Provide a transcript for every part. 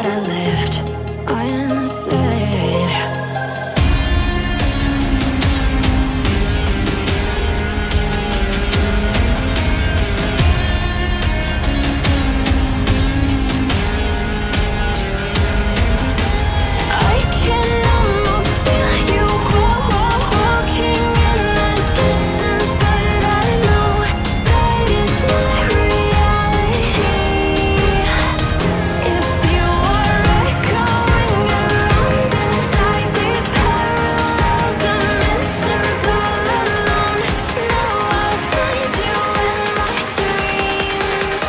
that I left unsaid. I can almost feel you walking in the distance, but I know that is not reality. If you are echoing around inside these parallel dimensions all alone, now I'll find you in my dreams.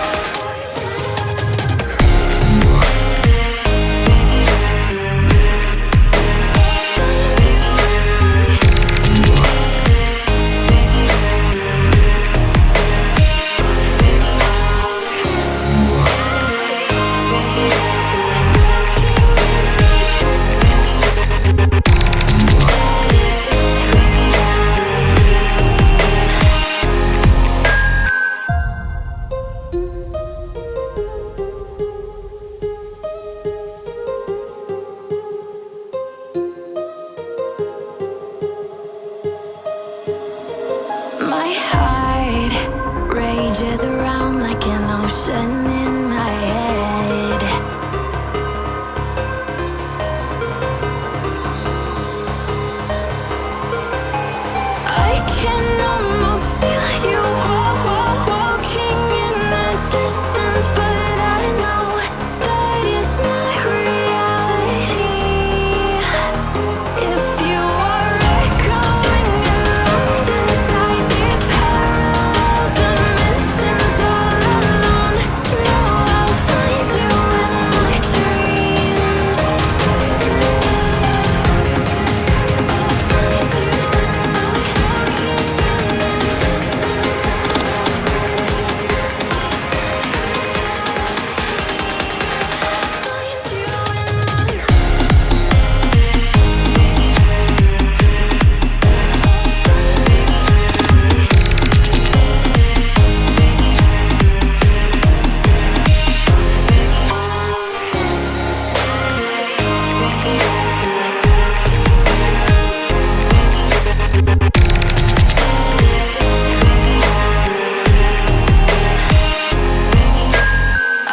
My heart rages around like an ocean in my head. I can almost feel you walking in the distance, but I know that it's not reality. If you are echoing around inside these parallel dimensions all alone, now I'll find you in my dreams.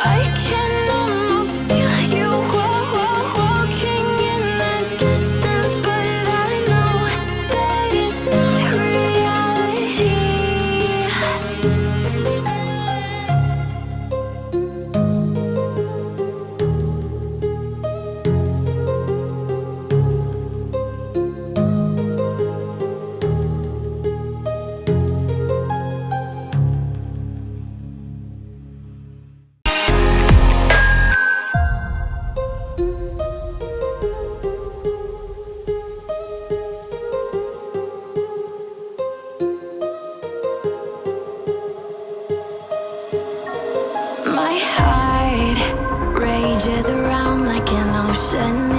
I can almost feel you walking in the distance, but I know that it's not reality. My heart rages around like an ocean